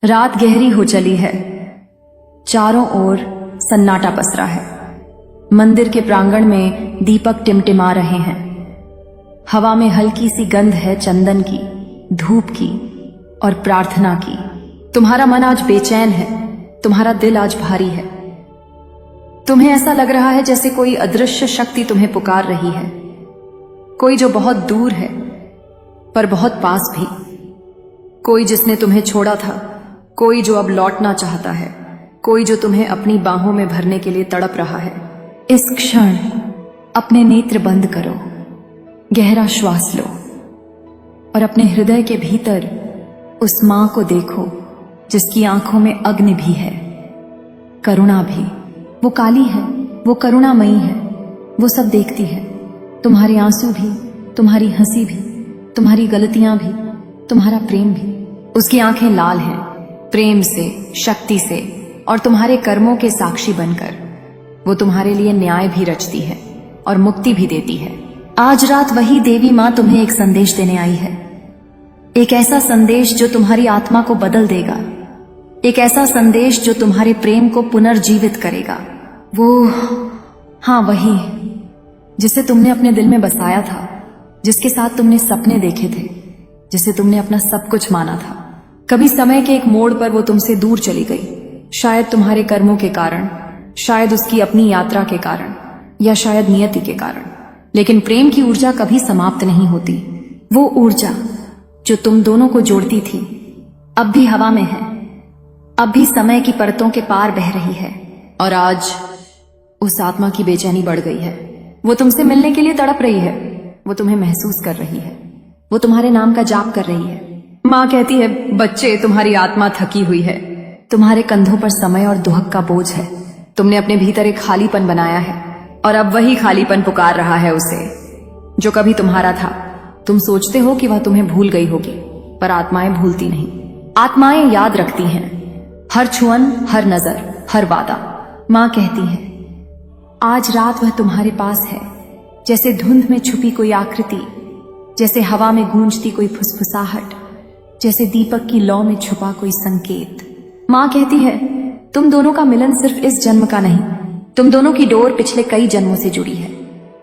रात गहरी हो चली है। चारों ओर सन्नाटा पसरा है। मंदिर के प्रांगण में दीपक टिमटिमा रहे हैं। हवा में हल्की सी गंध है चंदन की, धूप की और प्रार्थना की। तुम्हारा मन आज बेचैन है, तुम्हारा दिल आज भारी है। तुम्हें ऐसा लग रहा है जैसे कोई अदृश्य शक्ति तुम्हें पुकार रही है, कोई जो बहुत दूर है पर बहुत पास भी, कोई जिसने तुम्हें छोड़ा था, कोई जो अब लौटना चाहता है, कोई जो तुम्हें अपनी बाहों में भरने के लिए तड़प रहा है। इस क्षण अपने नेत्र बंद करो, गहरा श्वास लो और अपने हृदय के भीतर उस मां को देखो जिसकी आंखों में अग्नि भी है, करुणा भी। वो काली है, वो करुणामयी है, वो सब देखती है, तुम्हारे आंसू भी, तुम्हारी हंसी भी, तुम्हारी गलतियां भी, तुम्हारा प्रेम भी। उसकी आंखें लाल हैं, प्रेम से, शक्ति से और तुम्हारे कर्मों के साक्षी बनकर। वो तुम्हारे लिए न्याय भी रचती है और मुक्ति भी देती है। आज रात वही देवी मां तुम्हें एक संदेश देने आई है, एक ऐसा संदेश जो तुम्हारी आत्मा को बदल देगा, एक ऐसा संदेश जो तुम्हारे प्रेम को पुनर्जीवित करेगा। वो, हाँ वही जिसे तुमने अपने दिल में बसाया था, जिसके साथ तुमने सपने देखे थे, जिसे तुमने अपना सब कुछ माना था। कभी समय के एक मोड़ पर वो तुमसे दूर चली गई, शायद तुम्हारे कर्मों के कारण, शायद उसकी अपनी यात्रा के कारण, या शायद नियति के कारण। लेकिन प्रेम की ऊर्जा कभी समाप्त नहीं होती। वो ऊर्जा जो तुम दोनों को जोड़ती थी अब भी हवा में है, अब भी समय की परतों के पार बह रही है। और आज उस आत्मा की बेचैनी बढ़ गई है। वो तुमसे मिलने के लिए तड़प रही है, वो तुम्हें महसूस कर रही है, वो तुम्हारे नाम का जाप कर रही है। माँ कहती है, बच्चे तुम्हारी आत्मा थकी हुई है, तुम्हारे कंधों पर समय और दुहक का बोझ है। तुमने अपने भीतर एक खालीपन बनाया है और अब वही खालीपन पुकार रहा है उसे जो कभी तुम्हारा था। तुम सोचते हो कि वह तुम्हें भूल गई होगी, पर आत्माएं भूलती नहीं। आत्माएं याद रखती हैं, हर छुअन, हर नजर, हर वादा। माँ कहती है, आज रात वह तुम्हारे पास है, जैसे धुंध में छुपी कोई आकृति, जैसे हवा में गूंजती कोई फुसफुसाहट, जैसे दीपक की लौ में छुपा कोई संकेत। माँ कहती है, तुम दोनों का मिलन सिर्फ इस जन्म का नहीं, तुम दोनों की डोर पिछले कई जन्मों से जुड़ी है।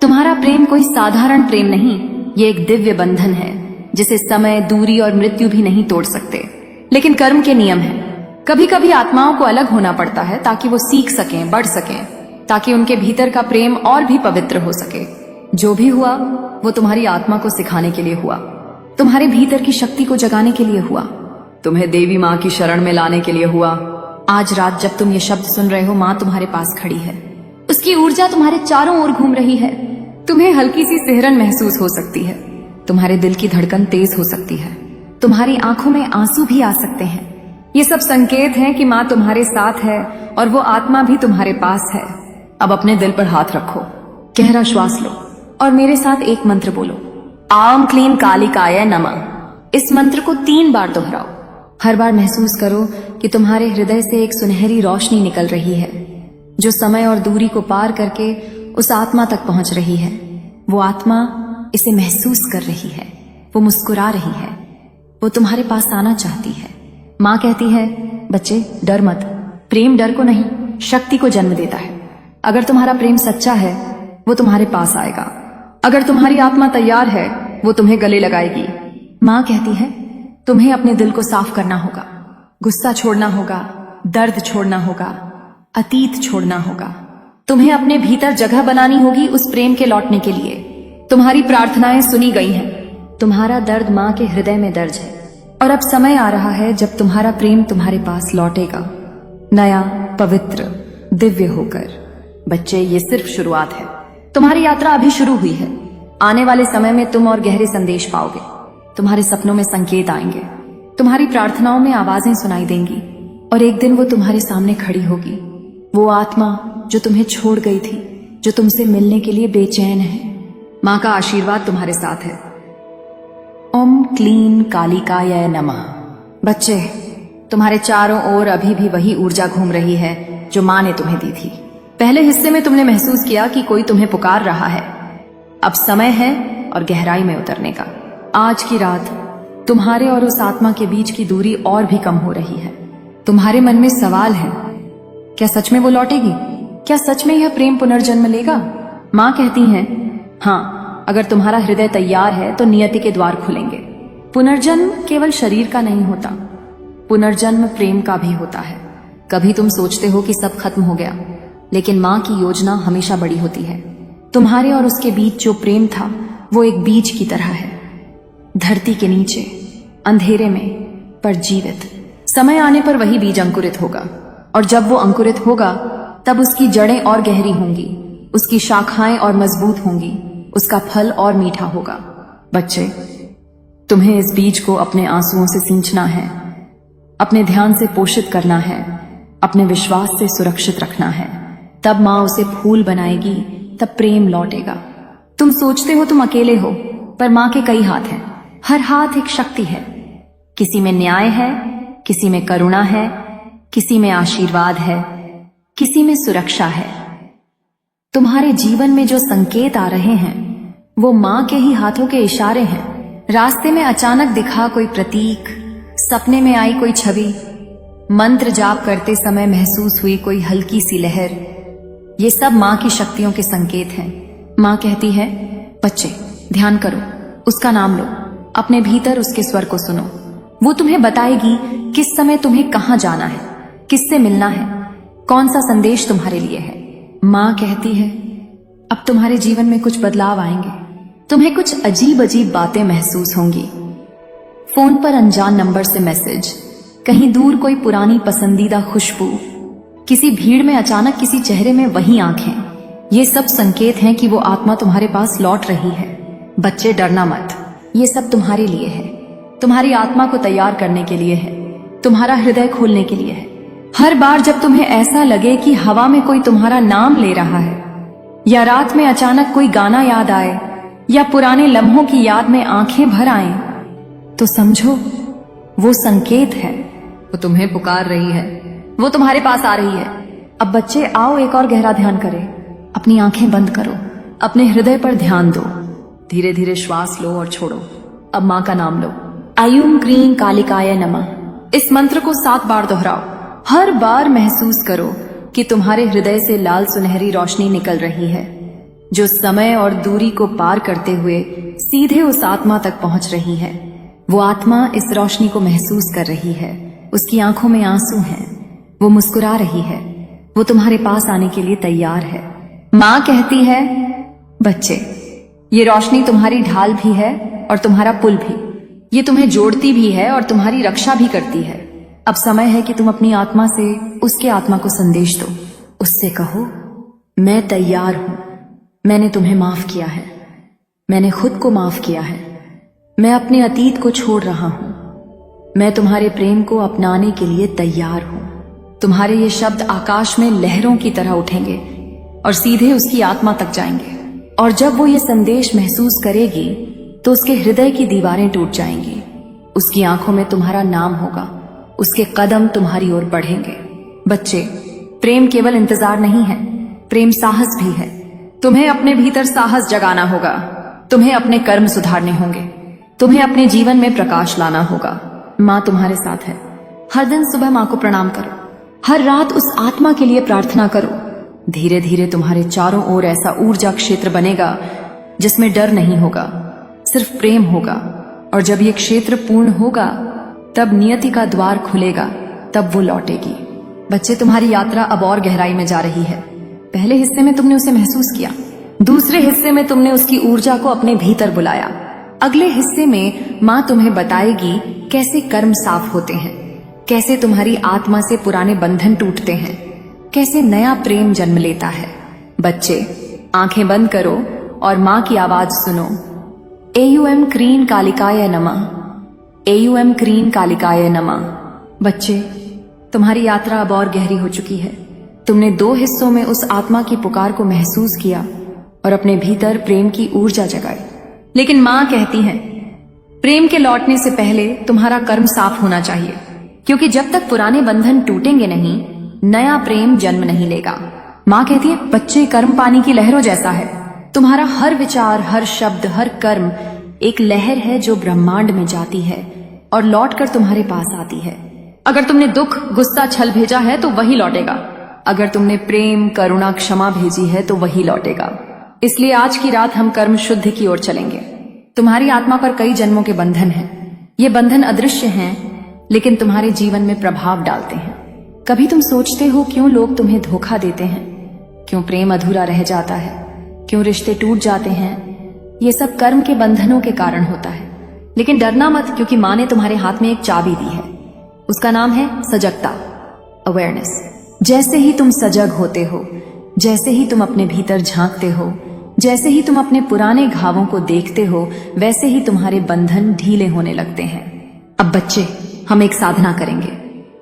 तुम्हारा प्रेम कोई साधारण प्रेम नहीं, ये एक दिव्य बंधन है जिसे समय, दूरी और मृत्यु भी नहीं तोड़ सकते। लेकिन कर्म के नियम है, कभी कभी आत्माओं को अलग होना पड़ता है ताकि वो सीख सकें, बढ़ सकें, ताकि उनके भीतर का प्रेम और भी पवित्र हो सके। जो भी हुआ वो तुम्हारी आत्मा को सिखाने के लिए हुआ, तुम्हारे भीतर की शक्ति को जगाने के लिए हुआ, तुम्हें देवी माँ की शरण में लाने के लिए हुआ। आज रात जब तुम ये शब्द सुन रहे हो, माँ तुम्हारे पास खड़ी है, उसकी ऊर्जा तुम्हारे चारों ओर घूम रही है। तुम्हें हल्की सी सिहरन महसूस हो सकती है, तुम्हारे दिल की धड़कन तेज हो सकती है, तुम्हारी आंखों में आंसू भी आ सकते हैं। ये सब संकेत हैं कि माँ तुम्हारे साथ है और वो आत्मा भी तुम्हारे पास है। अब अपने दिल पर हाथ रखो, गहरा श्वास लो और मेरे साथ एक मंत्र बोलो, आम क्लीन कालिकाय नमः। इस मंत्र को 3 बार दोहराओ। हर बार महसूस करो कि तुम्हारे हृदय से एक सुनहरी रोशनी निकल रही है जो समय और दूरी को पार करके उस आत्मा तक पहुंच रही है। वो आत्मा इसे महसूस कर रही है, वो मुस्कुरा रही है, वो तुम्हारे पास आना चाहती है। माँ कहती है, बच्चे डर मत, प्रेम डर को नहीं, शक्ति को जन्म देता है। अगर तुम्हारा प्रेम सच्चा है वो तुम्हारे पास आएगा, अगर तुम्हारी आत्मा तैयार है वो तुम्हें गले लगाएगी। माँ कहती है, तुम्हें अपने दिल को साफ करना होगा, गुस्सा छोड़ना होगा, दर्द छोड़ना होगा, अतीत छोड़ना होगा। तुम्हें अपने भीतर जगह बनानी होगी उस प्रेम के लौटने के लिए। तुम्हारी प्रार्थनाएं सुनी गई हैं, तुम्हारा दर्द माँ के हृदय में दर्ज है और अब समय आ रहा है जब तुम्हारा प्रेम तुम्हारे पास लौटेगा, नया, पवित्र, दिव्य होकर। बच्चे, ये सिर्फ शुरुआत है, तुम्हारी यात्रा अभी शुरू हुई है। आने वाले समय में तुम और गहरे संदेश पाओगे, तुम्हारे सपनों में संकेत आएंगे, तुम्हारी प्रार्थनाओं में आवाजें सुनाई देंगी और एक दिन वो तुम्हारे सामने खड़ी होगी, वो आत्मा जो तुम्हें छोड़ गई थी, जो तुमसे मिलने के लिए बेचैन है। माँ का आशीर्वाद तुम्हारे साथ है। ओम क्लीन कालिकाय नमः। बच्चे, तुम्हारे चारों ओर अभी भी वही ऊर्जा घूम रही है जो माँ ने तुम्हें दी थी। पहले हिस्से में तुमने महसूस किया कि कोई तुम्हें पुकार रहा है, अब समय है और गहराई में उतरने का। आज की रात तुम्हारे और उस आत्मा के बीच की दूरी और भी कम हो रही है। तुम्हारे मन में सवाल है, क्या सच में वो लौटेगी? क्या सच में यह प्रेम पुनर्जन्म लेगा? माँ कहती हैं, हाँ, अगर तुम्हारा हृदय तैयार है तो नियति के द्वार खुलेंगे। पुनर्जन्म केवल शरीर का नहीं होता, पुनर्जन्म प्रेम का भी होता है। कभी तुम सोचते हो कि सब खत्म हो गया, लेकिन माँ की योजना हमेशा बड़ी होती है। तुम्हारे और उसके बीच जो प्रेम था वो एक बीज की तरह है, धरती के नीचे अंधेरे में, पर जीवित। समय आने पर वही बीज अंकुरित होगा, और जब वो अंकुरित होगा तब उसकी जड़ें और गहरी होंगी, उसकी शाखाएं और मजबूत होंगी, उसका फल और मीठा होगा। बच्चे, तुम्हें इस बीज को अपने आंसुओं से सींचना है, अपने ध्यान से पोषित करना है, अपने विश्वास से सुरक्षित रखना है। तब माँ उसे फूल बनाएगी, तब प्रेम लौटेगा। तुम सोचते हो तुम अकेले हो, पर माँ के कई हाथ हैं। हर हाथ एक शक्ति है। किसी में न्याय है, किसी में करुणा है, किसी में आशीर्वाद है, किसी में सुरक्षा है। तुम्हारे जीवन में जो संकेत आ रहे हैं वो माँ के ही हाथों के इशारे हैं। रास्ते में अचानक दिखा कोई प्रतीक, सपने में आई कोई छवि, मंत्र जाप करते समय महसूस हुई कोई हल्की सी लहर, ये सब माँ की शक्तियों के संकेत हैं। माँ कहती है, बच्चे ध्यान करो, उसका नाम लो, अपने भीतर उसके स्वर को सुनो। वो तुम्हें बताएगी किस समय तुम्हें कहाँ जाना है, किससे मिलना है, कौन सा संदेश तुम्हारे लिए है। माँ कहती है, अब तुम्हारे जीवन में कुछ बदलाव आएंगे, तुम्हें कुछ अजीब अजीब बातें महसूस होंगी। फोन पर अनजान नंबर से मैसेज, कहीं दूर कोई पुरानी पसंदीदा खुशबू, किसी भीड़ में अचानक किसी चेहरे में वही आंखें। ये सब संकेत हैं कि वो आत्मा तुम्हारे पास लौट रही है। बच्चे डरना मत, ये सब तुम्हारे लिए है, तुम्हारी आत्मा को तैयार करने के लिए है, तुम्हारा हृदय खोलने के लिए है। हर बार जब तुम्हें ऐसा लगे कि हवा में कोई तुम्हारा नाम ले रहा है, या रात में अचानक कोई गाना याद आए, या पुराने लम्हों की याद में आंखें भर आए, तो समझो वो संकेत है, वो तुम्हें पुकार रही है, वो तुम्हारे पास आ रही है। अब बच्चे आओ एक और गहरा ध्यान करें। अपनी आंखें बंद करो, अपने हृदय पर ध्यान दो, धीरे धीरे श्वास लो और छोड़ो। अब माँ का नाम लो, आयुम क्रीं कालिकाय नमः। इस मंत्र को 7 बार दोहराओ। हर बार महसूस करो कि तुम्हारे हृदय से लाल सुनहरी रोशनी निकल रही है, जो समय और दूरी को पार करते हुए सीधे उस आत्मा तक पहुंच रही है। वो आत्मा इस रोशनी को महसूस कर रही है, उसकी आंखों में आंसू हैं, वो मुस्कुरा रही है, वो तुम्हारे पास आने के लिए तैयार है। माँ कहती है, बच्चे ये रोशनी तुम्हारी ढाल भी है और तुम्हारा पुल भी, ये तुम्हें जोड़ती भी है और तुम्हारी रक्षा भी करती है। अब समय है कि तुम अपनी आत्मा से उसके आत्मा को संदेश दो। उससे कहो, मैं तैयार हूं, मैंने तुम्हें माफ किया है, मैंने खुद को माफ किया है, मैं अपने अतीत को छोड़ रहा हूं, मैं तुम्हारे प्रेम को अपनाने के लिए तैयार हूं। तुम्हारे ये शब्द आकाश में लहरों की तरह उठेंगे और सीधे उसकी आत्मा तक जाएंगे, और जब वो ये संदेश महसूस करेगी तो उसके हृदय की दीवारें टूट जाएंगी, उसकी आंखों में तुम्हारा नाम होगा, उसके कदम तुम्हारी ओर बढ़ेंगे। बच्चे, प्रेम केवल इंतजार नहीं है, प्रेम साहस भी है। तुम्हें अपने भीतर साहस जगाना होगा, तुम्हें अपने कर्म सुधारने होंगे, तुम्हें अपने जीवन में प्रकाश लाना होगा। माँ तुम्हारे साथ है। हर दिन सुबह माँ को प्रणाम करो, हर रात उस आत्मा के लिए प्रार्थना करो। धीरे धीरे तुम्हारे चारों ओर ऐसा ऊर्जा क्षेत्र बनेगा जिसमें डर नहीं होगा, सिर्फ प्रेम होगा। और जब ये क्षेत्र पूर्ण होगा तब नियति का द्वार खुलेगा, तब वो लौटेगी। बच्चे, तुम्हारी यात्रा अब और गहराई में जा रही है। पहले हिस्से में तुमने उसे महसूस किया, दूसरे हिस्से में तुमने उसकी ऊर्जा को अपने भीतर बुलाया। अगले हिस्से में माँ तुम्हें बताएगी कैसे कर्म साफ होते हैं, कैसे तुम्हारी आत्मा से पुराने बंधन टूटते हैं, कैसे नया प्रेम जन्म लेता है। बच्चे, आंखें बंद करो और माँ की आवाज सुनो। एयुएम क्रीं कालिकाय नमः, एयुएम क्रीं कालिकाय नमः। बच्चे, तुम्हारी यात्रा अब और गहरी हो चुकी है। तुमने 2 हिस्सों में उस आत्मा की पुकार को महसूस किया और अपने भीतर प्रेम की ऊर्जा जगाई। लेकिन माँ कहती है, प्रेम के लौटने से पहले तुम्हारा कर्म साफ होना चाहिए, क्योंकि जब तक पुराने बंधन टूटेंगे नहीं, नया प्रेम जन्म नहीं लेगा। माँ कहती है, बच्चे, कर्म पानी की लहरों जैसा है। तुम्हारा हर विचार, हर शब्द, हर कर्म एक लहर है जो ब्रह्मांड में जाती है और लौटकर तुम्हारे पास आती है। अगर तुमने दुख, गुस्सा, छल भेजा है तो वही लौटेगा। अगर तुमने प्रेम, करुणा, क्षमा भेजी है तो वही लौटेगा। इसलिए आज की रात हम कर्म शुद्धि की ओर चलेंगे। तुम्हारी आत्मा पर कई जन्मों के बंधन हैं। ये बंधन अदृश्य हैं, लेकिन तुम्हारे जीवन में प्रभाव डालते हैं। कभी तुम सोचते हो क्यों लोग तुम्हें धोखा देते हैं, क्यों प्रेम अधूरा रह जाता है, क्यों रिश्ते टूट जाते हैं। ये सब कर्म के बंधनों के कारण होता है। लेकिन डरना मत, क्योंकि माँ ने तुम्हारे हाथ में एक चाबी दी है। उसका नाम है सजगता, अवेयरनेस। जैसे ही तुम सजग होते हो, जैसे ही तुम अपने भीतर झांकते हो, जैसे ही तुम अपने पुराने घावों को देखते हो, वैसे ही तुम्हारे बंधन ढीले होने लगते हैं। अब बच्चे, हम एक साधना करेंगे।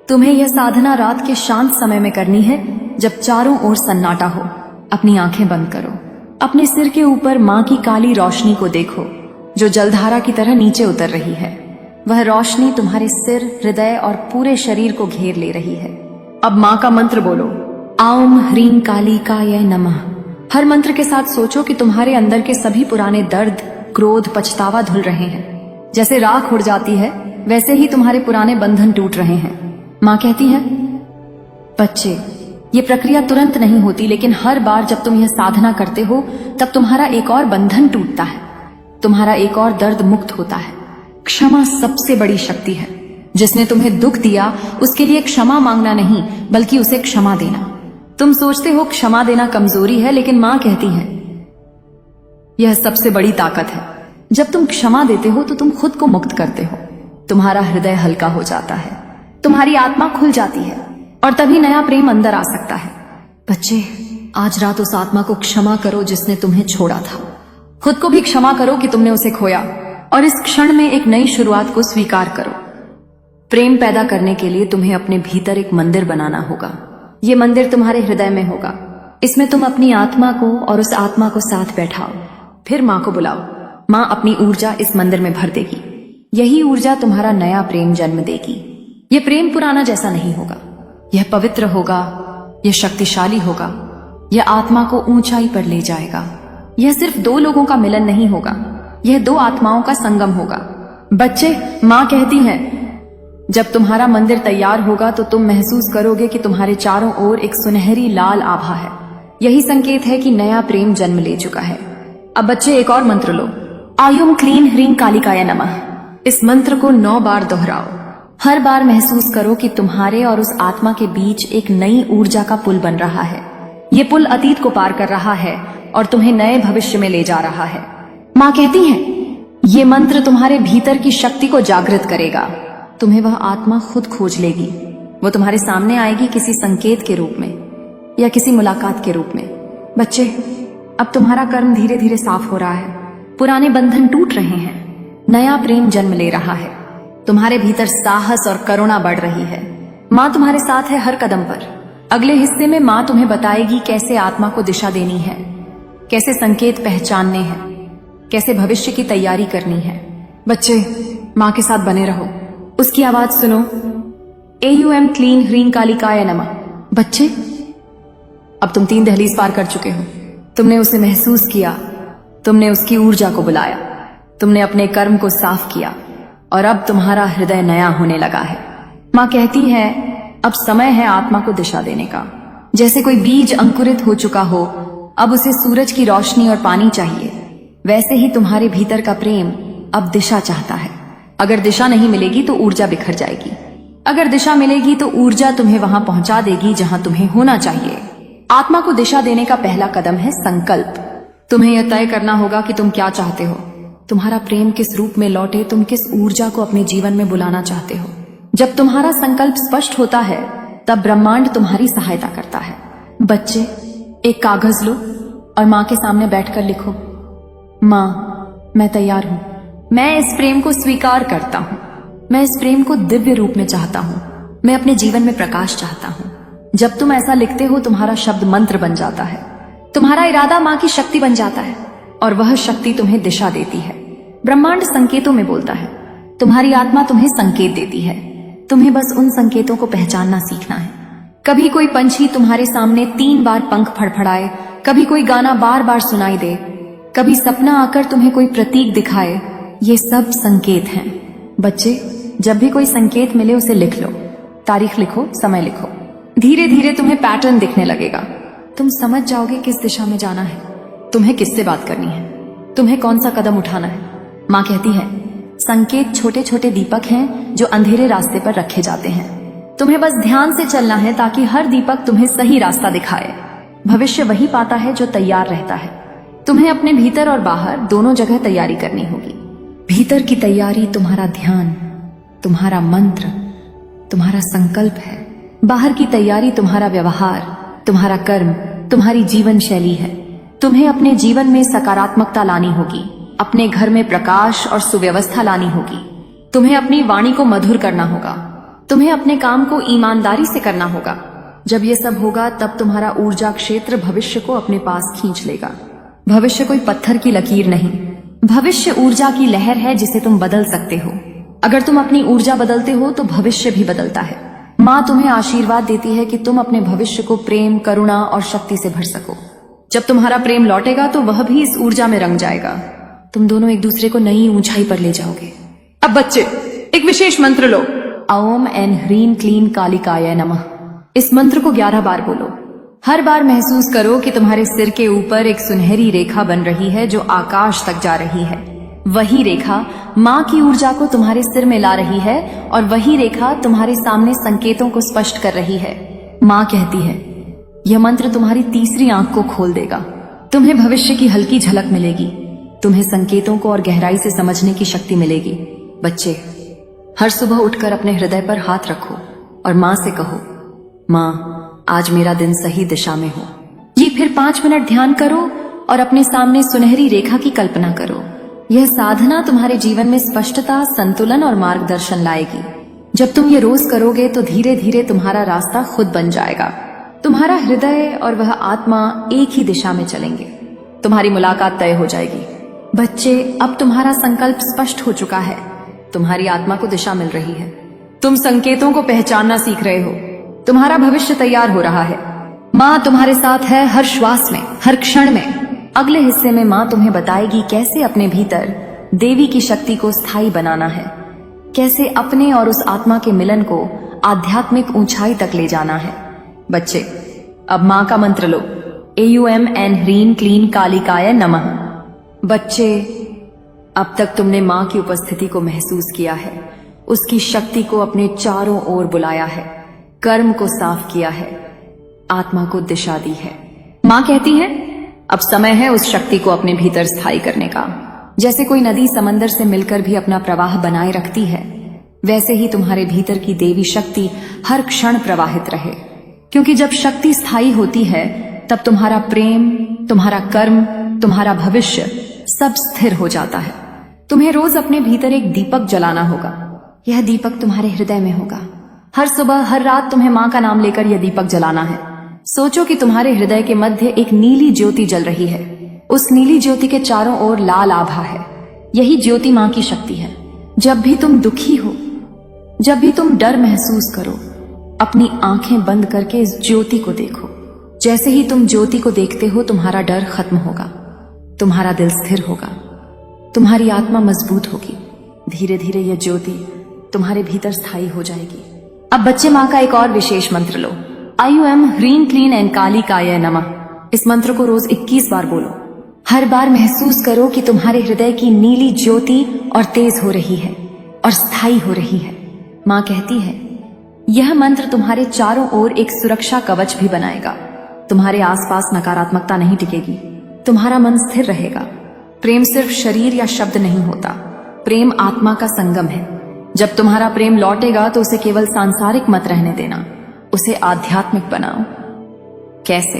तुम्हें यह साधना रात के शांत समय में करनी है, जब चारों ओर सन्नाटा हो। अपनी आंखें बंद करो। अपने सिर के ऊपर माँ की काली रोशनी को देखो, जो जलधारा की तरह नीचे उतर रही है। वह रोशनी तुम्हारे सिर, हृदय और पूरे शरीर को घेर ले रही है। अब माँ का मंत्र बोलो, आउम ह्रीं कालिकाय नमः। हर मंत्र के साथ सोचो कि तुम्हारे अंदर के सभी पुराने दर्द, क्रोध, पछतावा धुल रहे हैं। जैसे राख उड़ जाती है, वैसे ही तुम्हारे पुराने बंधन टूट रहे हैं। माँ कहती है, बच्चे, ये प्रक्रिया तुरंत नहीं होती, लेकिन हर बार जब तुम यह साधना करते हो, तब तुम्हारा एक और बंधन टूटता है, तुम्हारा एक और दर्द मुक्त होता है। क्षमा सबसे बड़ी शक्ति है। जिसने तुम्हें दुख दिया, उसके लिए क्षमा मांगना नहीं, बल्कि उसे क्षमा देना। तुम सोचते हो क्षमा देना कमजोरी है, लेकिन मां कहती है यह सबसे बड़ी ताकत है। जब तुम क्षमा देते हो तो तुम खुद को मुक्त करते हो। तुम्हारा हृदय हल्का हो जाता है, तुम्हारी आत्मा खुल जाती है, और तभी नया प्रेम अंदर आ सकता है। बच्चे, आज रात उस आत्मा को क्षमा करो जिसने तुम्हें छोड़ा था। खुद को भी क्षमा करो कि तुमने उसे खोया, और इस क्षण में एक नई शुरुआत को स्वीकार करो। प्रेम पैदा करने के लिए तुम्हें अपने भीतर एक मंदिर बनाना होगा। ये मंदिर तुम्हारे हृदय में होगा। इसमें तुम अपनी आत्मा को और उस आत्मा को साथ बैठाओ। फिर माँ को बुलाओ। माँ अपनी ऊर्जा इस मंदिर में भर देगी। यही ऊर्जा तुम्हारा नया प्रेम जन्म देगी। ये प्रेम पुराना जैसा नहीं होगा। यह पवित्र होगा, यह शक्तिशाली होगा, यह आत्मा को ऊंचाई पर ले जाएगा। यह सिर्फ दो लोगों का मिलन नहीं होगा, यह दो आत्माओं का संगम होगा। बच्चे, माँ कहती है, जब तुम्हारा मंदिर तैयार होगा तो तुम महसूस करोगे कि तुम्हारे चारों ओर एक सुनहरी लाल आभा है। यही संकेत है कि नया प्रेम जन्म ले चुका है। अब बच्चे, एक और मंत्र लो, आयुम क्लीं ह्रीं कालिकाय नमः। इस मंत्र को 9 बार दोहराओ। हर बार महसूस करो कि तुम्हारे और उस आत्मा के बीच एक नई ऊर्जा का पुल बन रहा है। ये पुल अतीत को पार कर रहा है और तुम्हें नए भविष्य में ले जा रहा है। माँ कहती है, ये मंत्र तुम्हारे भीतर की शक्ति को जागृत करेगा। तुम्हें वह आत्मा खुद खोज लेगी। वो तुम्हारे सामने आएगी, किसी संकेत के रूप में या किसी मुलाकात के रूप में। बच्चे, अब तुम्हारा कर्म धीरे धीरे साफ हो रहा है। पुराने बंधन टूट रहे हैं, नया प्रेम जन्म ले रहा है। तुम्हारे भीतर साहस और करुणा बढ़ रही है। माँ तुम्हारे साथ है हर कदम पर। अगले हिस्से में माँ तुम्हें बताएगी कैसे आत्मा को दिशा देनी है, कैसे संकेत पहचानने हैं, कैसे भविष्य की तैयारी करनी है। बच्चे, माँ के साथ बने रहो। उसकी आवाज सुनो, एयुएम क्लीं ह्रीं कालिकाय नमः। बच्चे, अब तुम 3 दहलीज पार कर चुके हो। तुमने उसे महसूस किया, तुमने उसकी ऊर्जा को बुलाया, तुमने अपने कर्म को साफ किया, और अब तुम्हारा हृदय नया होने लगा है। माँ कहती है, अब समय है आत्मा को दिशा देने का। जैसे कोई बीज अंकुरित हो चुका हो, अब उसे सूरज की रोशनी और पानी चाहिए। वैसे ही तुम्हारे भीतर का प्रेम अब दिशा चाहता है। अगर दिशा नहीं मिलेगी तो ऊर्जा बिखर जाएगी। अगर दिशा मिलेगी तो ऊर्जा तुम्हें वहां पहुंचा देगी जहां तुम्हें होना चाहिए। आत्मा को दिशा देने का पहला कदम है संकल्प। तुम्हें यह तय करना होगा कि तुम क्या चाहते हो। तुम्हारा प्रेम किस रूप में लौटे, तुम किस ऊर्जा को अपने जीवन में बुलाना चाहते हो। जब तुम्हारा संकल्प स्पष्ट होता है, तब ब्रह्मांड तुम्हारी सहायता करता है। बच्चे, एक कागज लो और माँ के सामने बैठकर लिखो, माँ, मैं तैयार हूँ। मैं इस प्रेम को स्वीकार करता हूँ। मैं इस प्रेम को दिव्य रूप में चाहता हूँ। मैं अपने जीवन में प्रकाश चाहता हूँ। जब तुम ऐसा लिखते हो, तुम्हारा शब्द मंत्र बन जाता है। तुम्हारा इरादा माँ की शक्ति बन जाता है, और वह शक्ति तुम्हें दिशा देती है। ब्रह्मांड संकेतों में बोलता है। तुम्हारी आत्मा तुम्हें संकेत देती है। तुम्हें बस उन संकेतों को पहचानना सीखना है। कभी कोई पंछी तुम्हारे सामने 3 बार पंख फड़फड़ाए, कभी कोई गाना बार बार सुनाई दे, कभी सपना आकर तुम्हें कोई प्रतीक दिखाए। ये सब संकेत हैं। बच्चे, जब भी कोई संकेत मिले उसे लिख लो। तारीख लिखो, समय लिखो। धीरे धीरे तुम्हें पैटर्न दिखने लगेगा। तुम समझ जाओगे किस दिशा में जाना है, तुम्हें किससे बात करनी है, तुम्हें कौन सा कदम उठाना है। माँ कहती है संकेत छोटे छोटे दीपक हैं जो अंधेरे रास्ते पर रखे जाते हैं। तुम्हें बस ध्यान से चलना है ताकि हर दीपक तुम्हें सही रास्ता दिखाए। भविष्य वही पाता है जो तैयार रहता है। तुम्हें अपने भीतर और बाहर दोनों जगह तैयारी करनी होगी। भीतर की तैयारी तुम्हारा ध्यान, तुम्हारा मंत्र, तुम्हारा संकल्प है। बाहर की तैयारी तुम्हारा व्यवहार, तुम्हारा कर्म, तुम्हारी जीवन शैली है। तुम्हें अपने जीवन में सकारात्मकता लानी होगी, अपने घर में प्रकाश और सुव्यवस्था लानी होगी। तुम्हें अपनी वाणी को मधुर करना होगा, तुम्हें अपने काम को ईमानदारी से करना होगा। जब ये सब होगा तब तुम्हारा ऊर्जा क्षेत्र भविष्य को अपने पास खींच लेगा। भविष्य कोई पत्थर की लकीर नहीं, भविष्य ऊर्जा की लहर है जिसे तुम बदल सकते हो। अगर तुम अपनी ऊर्जा बदलते हो तो भविष्य भी बदलता है। माँ तुम्हें आशीर्वाद देती है कि तुम अपने भविष्य को प्रेम, करुणा और शक्ति से भर सको। जब तुम्हारा प्रेम लौटेगा तो वह भी इस ऊर्जा में रंग जाएगा। तुम दोनों एक दूसरे को नई ऊंचाई पर ले जाओगे। अब बच्चे एक विशेष मंत्र लो, ओम एन ह्रीं क्लीं कालिकाय नमः। इस मंत्र को 11 बार बोलो। हर बार महसूस करो कि तुम्हारे सिर के ऊपर एक सुनहरी रेखा बन रही है जो आकाश तक जा रही है। वही रेखा माँ की ऊर्जा को तुम्हारे सिर में ला रही है और वही रेखा तुम्हारे सामने संकेतों को स्पष्ट कर रही है। माँ कहती है यह मंत्र तुम्हारी तीसरी आंख को खोल देगा। तुम्हें भविष्य की हल्की झलक मिलेगी, तुम्हें संकेतों को और गहराई से समझने की शक्ति मिलेगी। बच्चे हर सुबह उठकर अपने हृदय पर हाथ रखो और माँ से कहो, माँ आज मेरा दिन सही दिशा में हो। ये फिर 5 मिनट ध्यान करो और अपने सामने सुनहरी रेखा की कल्पना करो। यह साधना तुम्हारे जीवन में स्पष्टता, संतुलन और मार्गदर्शन लाएगी। जब तुम ये रोज करोगे तो धीरे धीरे तुम्हारा रास्ता खुद बन जाएगा। तुम्हारा हृदय और वह आत्मा एक ही दिशा में चलेंगे। तुम्हारी मुलाकात तय हो जाएगी। बच्चे अब तुम्हारा संकल्प स्पष्ट हो चुका है। तुम्हारी आत्मा को दिशा मिल रही है। तुम संकेतों को पहचानना सीख रहे हो। तुम्हारा भविष्य तैयार हो रहा है। माँ तुम्हारे साथ है हर श्वास में, हर क्षण में। अगले हिस्से में माँ तुम्हें बताएगी कैसे अपने भीतर देवी की शक्ति को स्थायी बनाना है, कैसे अपने और उस आत्मा के मिलन को आध्यात्मिक ऊंचाई तक ले जाना है। बच्चे अब माँ का मंत्र लो, एयूएम एन ह्रीं क्लीं कालिकाय नमः। बच्चे अब तक तुमने माँ की उपस्थिति को महसूस किया है, उसकी शक्ति को अपने चारों ओर बुलाया है, कर्म को साफ किया है, आत्मा को दिशा दी है। माँ कहती है अब समय है उस शक्ति को अपने भीतर स्थायी करने का। जैसे कोई नदी समंदर से मिलकर भी अपना प्रवाह बनाए रखती है, वैसे ही तुम्हारे भीतर की देवी शक्ति हर क्षण प्रवाहित रहे। क्योंकि जब शक्ति स्थायी होती है तब तुम्हारा प्रेम, तुम्हारा कर्म, तुम्हारा भविष्य सब स्थिर हो जाता है। तुम्हें रोज अपने भीतर एक दीपक जलाना होगा। यह दीपक तुम्हारे हृदय में होगा। हर सुबह, हर रात तुम्हें माँ का नाम लेकर यह दीपक जलाना है। सोचो कि तुम्हारे हृदय के मध्य एक नीली ज्योति जल रही है। उस नीली ज्योति के चारों ओर लाल आभा है। यही ज्योति माँ की शक्ति है। जब भी तुम दुखी हो, जब भी तुम डर महसूस करो, अपनी आंखें बंद करके इस ज्योति को देखो। जैसे ही तुम ज्योति को देखते हो तुम्हारा डर खत्म होगा, तुम्हारा दिल स्थिर होगा, तुम्हारी आत्मा मजबूत होगी। धीरे धीरे यह ज्योति तुम्हारे भीतर स्थायी हो जाएगी। अब बच्चे माँ का एक और विशेष मंत्र लो, आईयूएम ह्रीं क्लीं एन कालिकाय नमः। इस मंत्र को रोज 21 बार बोलो। हर बार महसूस करो कि तुम्हारे हृदय की नीली ज्योति और तेज हो रही है और स्थायी हो रही है। माँ कहती है यह मंत्र तुम्हारे चारों ओर एक सुरक्षा कवच भी बनाएगा। तुम्हारे आसपास नकारात्मकता नहीं टिकेगी, तुम्हारा मन स्थिर रहेगा। प्रेम सिर्फ शरीर या शब्द नहीं होता, प्रेम आत्मा का संगम है। जब तुम्हारा प्रेम लौटेगा तो उसे केवल सांसारिक मत रहने देना, उसे आध्यात्मिक बनाओ। कैसे?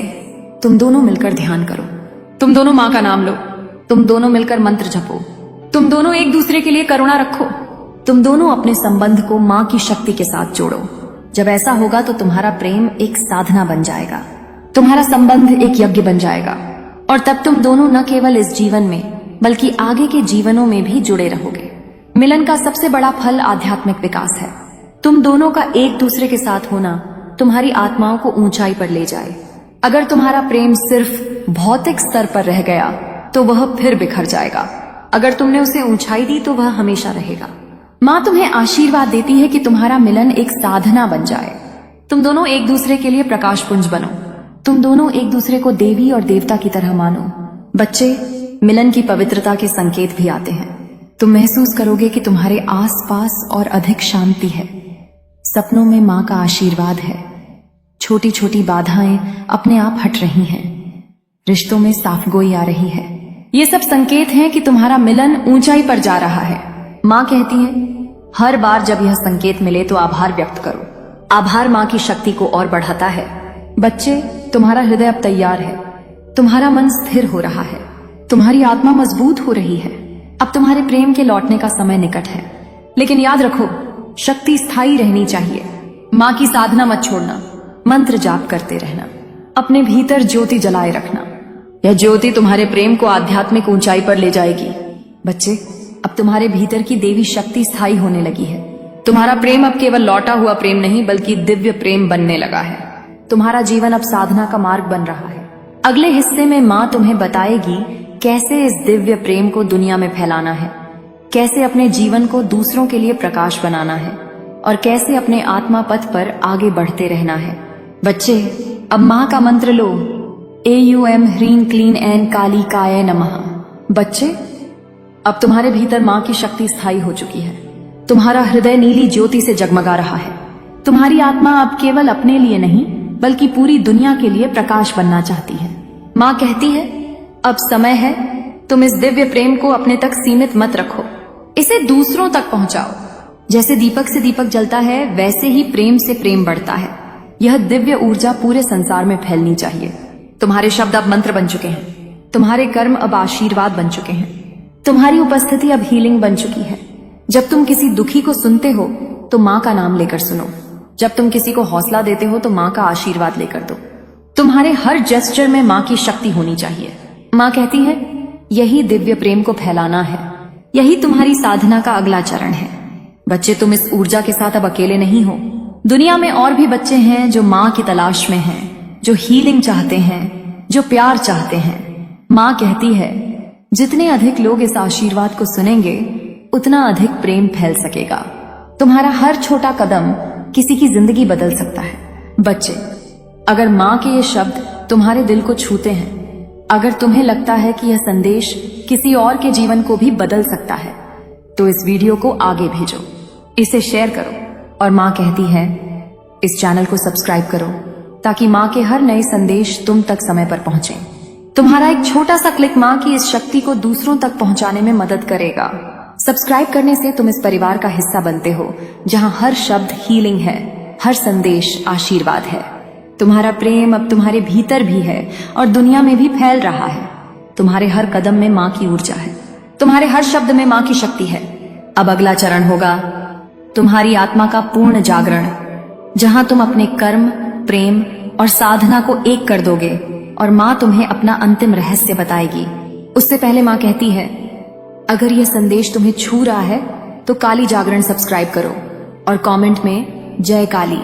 तुम दोनों मिलकर ध्यान करो, तुम दोनों माँ का नाम लो, तुम दोनों मिलकर मंत्र जपो, तुम दोनों एक दूसरे के लिए करुणा रखो, तुम दोनों अपने संबंध को माँ की शक्ति के साथ जोड़ो। जब ऐसा होगा तो तुम्हारा प्रेम एक साधना बन जाएगा, तुम्हारा संबंध एक यज्ञ बन जाएगा और तब तुम दोनों न केवल इस जीवन में बल्कि आगे के जीवनों में भी जुड़े रहोगे। मिलन का सबसे बड़ा फल आध्यात्मिक विकास है। तुम दोनों का एक दूसरे के साथ होना तुम्हारी आत्माओं को ऊंचाई पर ले जाए। अगर तुम्हारा प्रेम सिर्फ भौतिक स्तर पर रह गया तो वह फिर बिखर जाएगा। अगर तुमने उसे ऊंचाई दी तो वह हमेशा रहेगा। माँ तुम्हें आशीर्वाद देती है कि तुम्हारा मिलन एक साधना बन जाए। तुम दोनों एक दूसरे के लिए प्रकाश पुंज बनो। तुम दोनों एक दूसरे को देवी और देवता की तरह मानो। बच्चे, मिलन की पवित्रता के संकेत भी आते हैं। तुम महसूस करोगे कि तुम्हारे आसपास और अधिक शांति है। सपनों में माँ का आशीर्वाद है। छोटी छोटी बाधाएं अपने आप हट रही हैं। रिश्तों में साफगोई आ रही है। ये सब संकेत हैं कि तुम्हारा मिलन ऊंचाई पर जा रहा है। माँ कहती है, हर बार जब यह संकेत मिले तो आभार व्यक्त करो। आभार माँ की शक्ति को और बढ़ाता है। बच्चे, तुम्हारा हृदय अब तैयार है। तुम्हारा मन स्थिर हो रहा है। तुम्हारी आत्मा मजबूत हो रही है। अब तुम्हारे प्रेम के लौटने का समय निकट है। लेकिन याद रखो, शक्ति स्थायी रहनी चाहिए। माँ की साधना मत छोड़ना। मंत्र जाप करते रहना। अपने भीतर ज्योति जलाए रखना। यह ज्योति तुम्हारे प्रेम को आध्यात्मिक ऊंचाई पर ले जाएगी। बच्चे, अब तुम्हारे भीतर की देवी शक्ति स्थायी होने लगी है। तुम्हारा प्रेम अब केवल लौटा हुआ प्रेम नहीं बल्कि दिव्य प्रेम बनने लगा है। तुम्हारा जीवन अब साधना का मार्ग बन रहा है। अगले हिस्से में माँ तुम्हें बताएगी कैसे इस दिव्य प्रेम को दुनिया में फैलाना है, कैसे अपने जीवन को दूसरों के लिए प्रकाश बनाना है और कैसे अपने आत्मा पथ पर आगे बढ़ते रहना है। बच्चे, अब माँ का मंत्र लो। AUM ह्रीं क्लीं ऐं कालिकाय नमः। बच्चे, अब तुम्हारे भीतर माँ की शक्ति स्थायी हो चुकी है। तुम्हारा हृदय नीली ज्योति से जगमगा रहा है। तुम्हारी आत्मा अब केवल अपने लिए नहीं बल्कि पूरी दुनिया के लिए प्रकाश बनना चाहती है। माँ कहती है, अब समय है, तुम इस दिव्य प्रेम को अपने तक सीमित मत रखो, इसे दूसरों तक पहुंचाओ। जैसे दीपक से दीपक जलता है वैसे ही प्रेम से प्रेम बढ़ता है। यह दिव्य ऊर्जा पूरे संसार में फैलनी चाहिए। तुम्हारे शब्द अब मंत्र बन चुके हैं। तुम्हारे कर्म अब आशीर्वाद बन चुके हैं। तुम्हारी उपस्थिति अब हीलिंग बन चुकी है। जब तुम किसी दुखी को सुनते हो तो माँ का नाम लेकर सुनो। जब तुम किसी को हौसला देते हो तो माँ का आशीर्वाद लेकर दो। तुम्हारे हर जेस्चर में माँ की शक्ति होनी चाहिए। माँ कहती है, यही दिव्य प्रेम को फैलाना है। यही तुम्हारी साधना का अगला चरण है। बच्चे, तुम इस ऊर्जा के साथ अब अकेले नहीं हो। दुनिया में और भी बच्चे हैं जो माँ की तलाश में हैं, जो हीलिंग चाहते हैं, जो प्यार चाहते हैं। माँ कहती है, जितने अधिक लोग इस आशीर्वाद को सुनेंगे उतना अधिक प्रेम फैल सकेगा। तुम्हारा हर छोटा कदम किसी की जिंदगी बदल सकता है। बच्चे, अगर माँ के ये शब्द तुम्हारे दिल को छूते हैं, अगर तुम्हें लगता है कि यह संदेश किसी और के जीवन को भी बदल सकता है, तो इस वीडियो को आगे भेजो, इसे शेयर करो। और माँ कहती है, इस चैनल को सब्सक्राइब करो ताकि माँ के हर नए संदेश तुम तक समय पर पहुंचे। तुम्हारा एक छोटा सा क्लिक माँ की इस शक्ति को दूसरों तक पहुंचाने में मदद करेगा। सब्सक्राइब करने से तुम इस परिवार का हिस्सा बनते हो जहां हर शब्द हीलिंग है, हर संदेश आशीर्वाद है। तुम्हारा प्रेम अब तुम्हारे भीतर भी है और दुनिया में भी फैल रहा है। तुम्हारे हर कदम में माँ की ऊर्जा है। तुम्हारे हर शब्द में माँ की शक्ति है। अब अगला चरण होगा तुम्हारी आत्मा का पूर्ण जागरण, जहां तुम अपने कर्म, प्रेम और साधना को एक कर दोगे और माँ तुम्हें अपना अंतिम रहस्य बताएगी। उससे पहले माँ कहती है, अगर यह संदेश तुम्हें छू रहा है तो काली जागरण सब्सक्राइब करो और कमेंट में जय काली